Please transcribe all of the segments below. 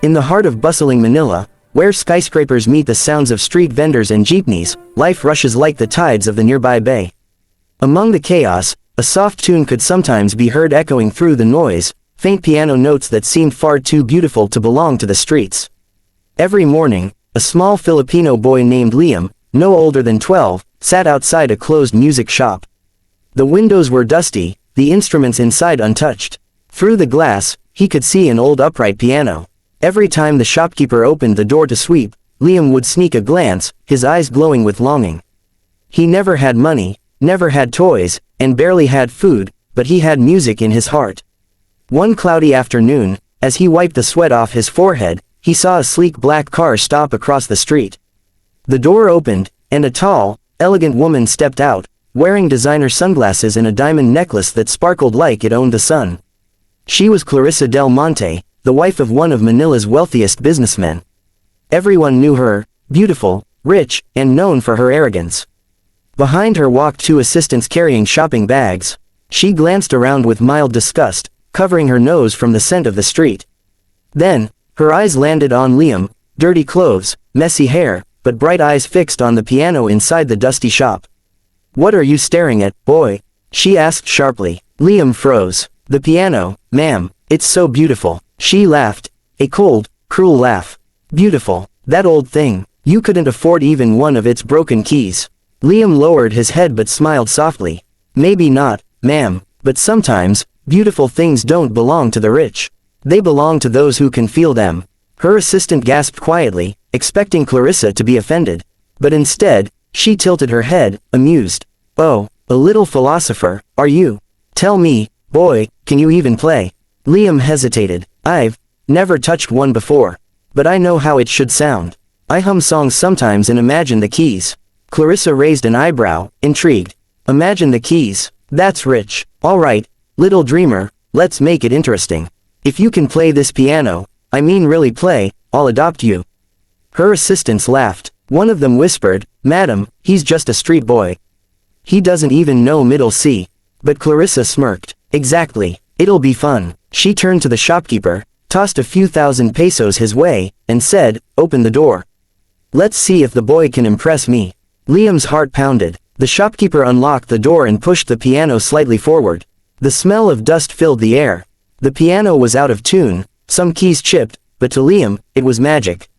In the heart of bustling Manila, where skyscrapers meet the sounds of street vendors and jeepneys, life rushes like the tides of the nearby bay. Among the chaos, a soft tune could sometimes be heard echoing through the noise, faint piano notes that seemed far too beautiful to belong to the streets. Every morning, a small Filipino boy named Liam, no older than 12, sat outside a closed music shop. The windows were dusty, the instruments inside untouched. Through the glass, he could see an old upright piano. Every time the shopkeeper opened the door to sweep, Liam would sneak a glance, his eyes glowing with longing. He never had money, never had toys, and barely had food, but he had music in his heart. One cloudy afternoon, as he wiped the sweat off his forehead, he saw a sleek black car stop across the street. The door opened, and a tall, elegant woman stepped out, wearing designer sunglasses and a diamond necklace that sparkled like it owned the sun. She was Clarissa Del Monte, the wife of one of Manila's wealthiest businessmen. Everyone knew her, beautiful, rich, and known for her arrogance. Behind her walked two assistants carrying shopping bags. She glanced around with mild disgust, covering her nose from the scent of the street. Then, her eyes landed on Liam, dirty clothes, messy hair, but bright eyes fixed on the piano inside the dusty shop. "What are you staring at, boy?" she asked sharply. Liam froze. "The piano, ma'am, it's so beautiful." She laughed, a cold, cruel laugh. "Beautiful, that old thing, you couldn't afford even one of its broken keys." Liam lowered his head but smiled softly. "Maybe not, ma'am, but sometimes, beautiful things don't belong to the rich. They belong to those who can feel them." Her assistant gasped quietly, expecting Clarissa to be offended. But instead, she tilted her head, amused. "Oh, a little philosopher, are you? Tell me, boy, can you even play?" Liam hesitated. "I've never touched one before. But I know how it should sound. I hum songs sometimes and imagine the keys." Clarissa raised an eyebrow, intrigued. "Imagine the keys? That's rich. All right, little dreamer, let's make it interesting. If you can play this piano, I mean really play, I'll adopt you." Her assistants laughed. One of them whispered, "Madam, he's just a street boy. He doesn't even know middle C." But Clarissa smirked. "Exactly, it'll be fun." She turned to the shopkeeper, tossed a few thousand pesos his way, and said, "Open the door. Let's see if the boy can impress me." Liam's heart pounded. The shopkeeper unlocked the door and pushed the piano slightly forward. The smell of dust filled the air. The piano was out of tune, some keys chipped, but to Liam, it was magic.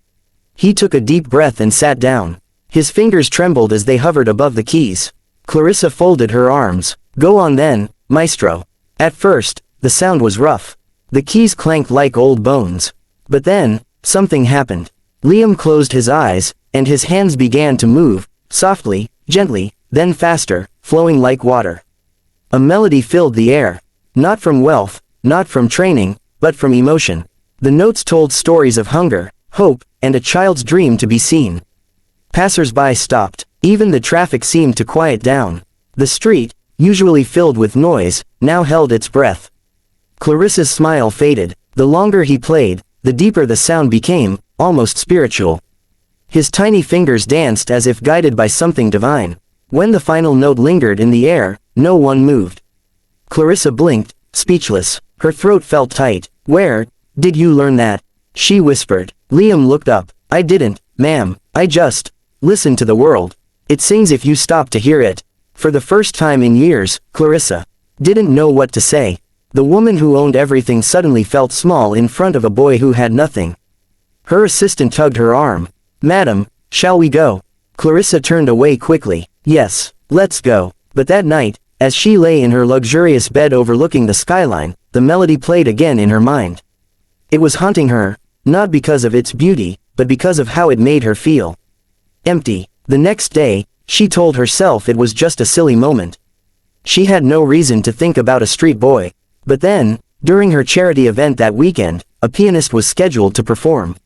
He took a deep breath and sat down. His fingers trembled as they hovered above the keys. Clarissa folded her arms. "Go on then, maestro." At first, the sound was rough. The keys clanked like old bones. But then, something happened. Liam closed his eyes, and his hands began to move, softly, gently, then faster, flowing like water. A melody filled the air. Not from wealth, not from training, but from emotion. The notes told stories of hunger, hope, and a child's dream to be seen. Passers-by stopped. Even the traffic seemed to quiet down. The street, usually filled with noise, now held its breath. Clarissa's smile faded. The longer he played, the deeper the sound became, almost spiritual. His tiny fingers danced as if guided by something divine. When the final note lingered in the air, no one moved. Clarissa blinked, speechless. Her throat felt tight. "Where did you learn that?" she whispered. Liam looked up. "I didn't, ma'am. I just listen to the world. It sings if you stop to hear it." For the first time in years, Clarissa didn't know what to say. The woman who owned everything suddenly felt small in front of a boy who had nothing. Her assistant tugged her arm. "Madam, shall we go?" Clarissa turned away quickly. "Yes, let's go." But that night, as she lay in her luxurious bed overlooking the skyline, the melody played again in her mind. It was haunting her, not because of its beauty, but because of how it made her feel. Empty. The next day, she told herself it was just a silly moment. She had no reason to think about a street boy. But then, during her charity event that weekend, a pianist was scheduled to perform.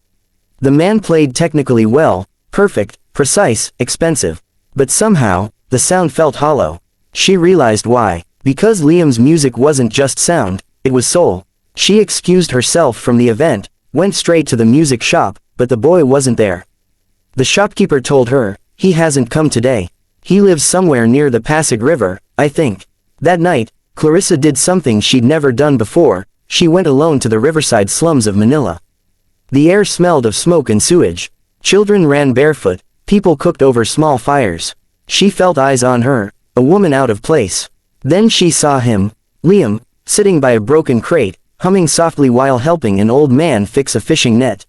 The man played technically well, perfect, precise, expensive. But somehow, the sound felt hollow. She realized why. Because Liam's music wasn't just sound, it was soul. She excused herself from the event, went straight to the music shop, but the boy wasn't there. The shopkeeper told her, "He hasn't come today. He lives somewhere near the Pasig River, I think." That night, Clarissa did something she'd never done before. She went alone to the riverside slums of Manila. The air smelled of smoke and sewage. Children ran barefoot, people cooked over small fires. She felt eyes on her, a woman out of place. Then she saw him, Liam, sitting by a broken crate, humming softly while helping an old man fix a fishing net.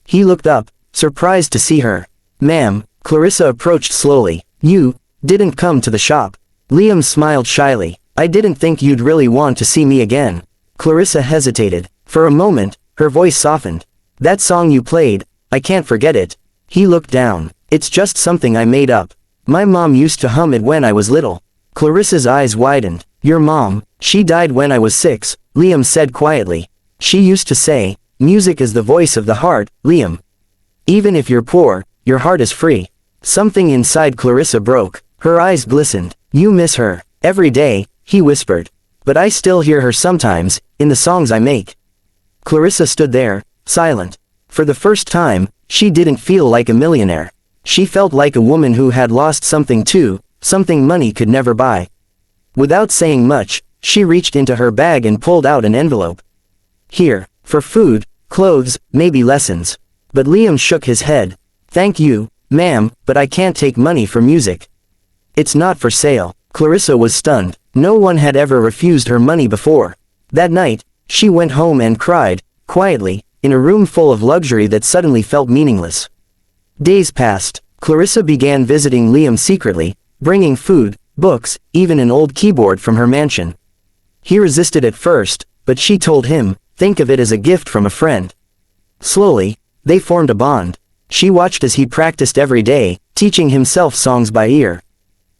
He looked up, surprised to see her. "Ma'am," Clarissa approached slowly. "You didn't come to the shop." Liam smiled shyly. "I didn't think you'd really want to see me again." Clarissa hesitated. For a moment, her voice softened. "That song you played, I can't forget it." He looked down. "It's just something I made up. My mom used to hum it when I was little." Clarissa's eyes widened. "Your mom, she died when I was 6, Liam said quietly. "She used to say, music is the voice of the heart, Liam. Even if you're poor, your heart is free." Something inside Clarissa broke. Her eyes glistened. "You miss her." "Every day," he whispered. "But I still hear her sometimes, in the songs I make." Clarissa stood there, silent. For the first time, she didn't feel like a millionaire. She felt like a woman who had lost something too, something money could never buy. Without saying much, she reached into her bag and pulled out an envelope. "Here, for food, clothes, maybe lessons." But Liam shook his head. "Thank you, ma'am, but I can't take money for music. It's not for sale." Clarissa was stunned. No one had ever refused her money before. That night, she went home and cried, quietly, in a room full of luxury that suddenly felt meaningless. Days passed. Clarissa began visiting Liam secretly, bringing food, books, even an old keyboard from her mansion. He resisted at first, but she told him, think of it as a gift from a friend. Slowly, they formed a bond. She watched as he practiced every day, teaching himself songs by ear.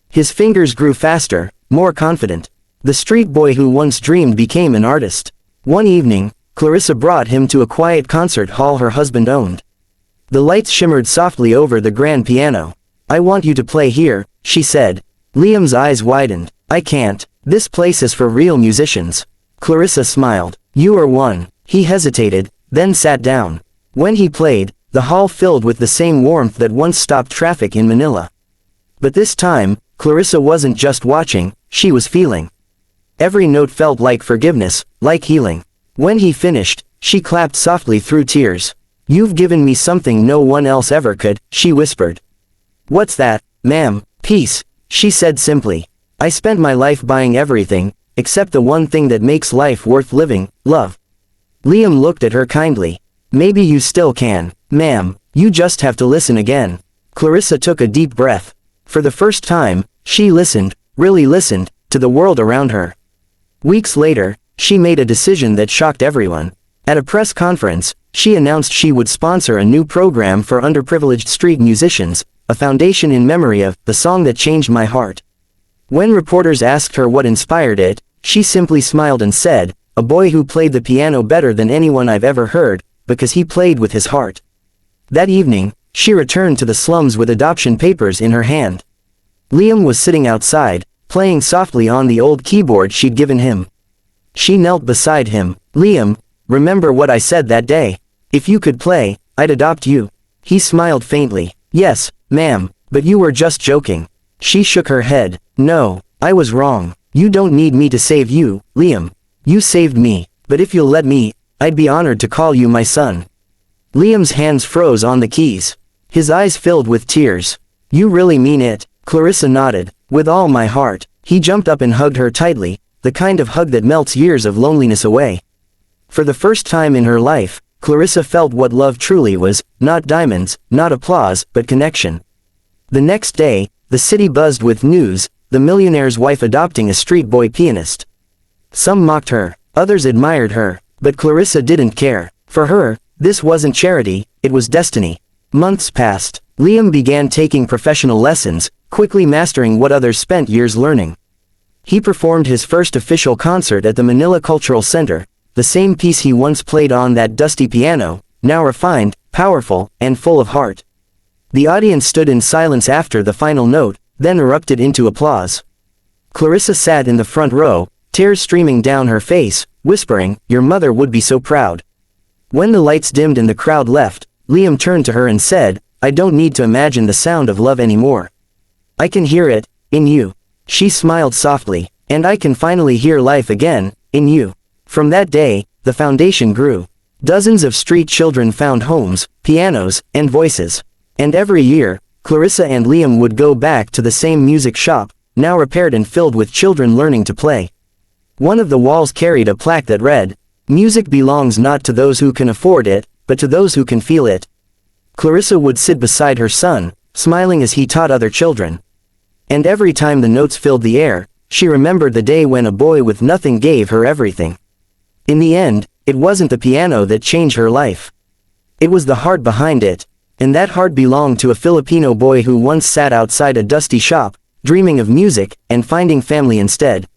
His fingers grew faster, more confident. The street boy who once dreamed became an artist. One evening, Clarissa brought him to a quiet concert hall her husband owned. The lights shimmered softly over the grand piano. "I want you to play here," she said. Liam's eyes widened. "I can't. This place is for real musicians." Clarissa smiled. "You are one." He hesitated, then sat down. When he played, the hall filled with the same warmth that once stopped traffic in Manila. But this time, Clarissa wasn't just watching, she was feeling. Every note felt like forgiveness, like healing. When he finished, she clapped softly through tears. "You've given me something no one else ever could," she whispered. "What's that, ma'am?" "Peace," she said simply. "I spent my life buying everything, except the one thing that makes life worth living, love." Liam looked at her kindly. "Maybe you still can, ma'am, you just have to listen again." Clarissa took a deep breath. For the first time, she listened, really listened, to the world around her. Weeks later, she made a decision that shocked everyone. At a press conference, she announced she would sponsor a new program for underprivileged street musicians, a foundation in memory of "the song that changed my heart." When reporters asked her what inspired it, she simply smiled and said, "A boy who played the piano better than anyone I've ever heard, because he played with his heart." That evening, she returned to the slums with adoption papers in her hand. Liam was sitting outside, playing softly on the old keyboard she'd given him. She knelt beside him. "Liam, remember what I said that day? If you could play, I'd adopt you." He smiled faintly. "Yes, ma'am, but you were just joking." She shook her head. "No, I was wrong. You don't need me to save you, Liam. You saved me, but if you'll let me, I'd be honored to call you my son." Liam's hands froze on the keys. His eyes filled with tears. "You really mean it?" Clarissa nodded. "With all my heart." He jumped up and hugged her tightly, the kind of hug that melts years of loneliness away. For the first time in her life, Clarissa felt what love truly was, not diamonds, not applause, but connection. The next day, the city buzzed with news, the millionaire's wife adopting a street boy pianist. Some mocked her, others admired her, but Clarissa didn't care. For her, this wasn't charity, it was destiny. Months passed. Liam began taking professional lessons, quickly mastering what others spent years learning. He performed his first official concert at the Manila Cultural Center, the same piece he once played on that dusty piano, now refined, powerful, and full of heart. The audience stood in silence after the final note, then erupted into applause. Clarissa sat in the front row, tears streaming down her face, whispering, "Your mother would be so proud." When the lights dimmed and the crowd left, Liam turned to her and said, "I don't need to imagine the sound of love anymore. I can hear it, in you." She smiled softly. "And I can finally hear life again, in you." From that day, the foundation grew. Dozens of street children found homes, pianos, and voices. And every year, Clarissa and Liam would go back to the same music shop, now repaired and filled with children learning to play. One of the walls carried a plaque that read, "Music belongs not to those who can afford it, but to those who can feel it." Clarissa would sit beside her son, smiling as he taught other children. And every time the notes filled the air, she remembered the day when a boy with nothing gave her everything. In the end, it wasn't the piano that changed her life. It was the heart behind it, and that heart belonged to a Filipino boy who once sat outside a dusty shop, dreaming of music, and finding family instead.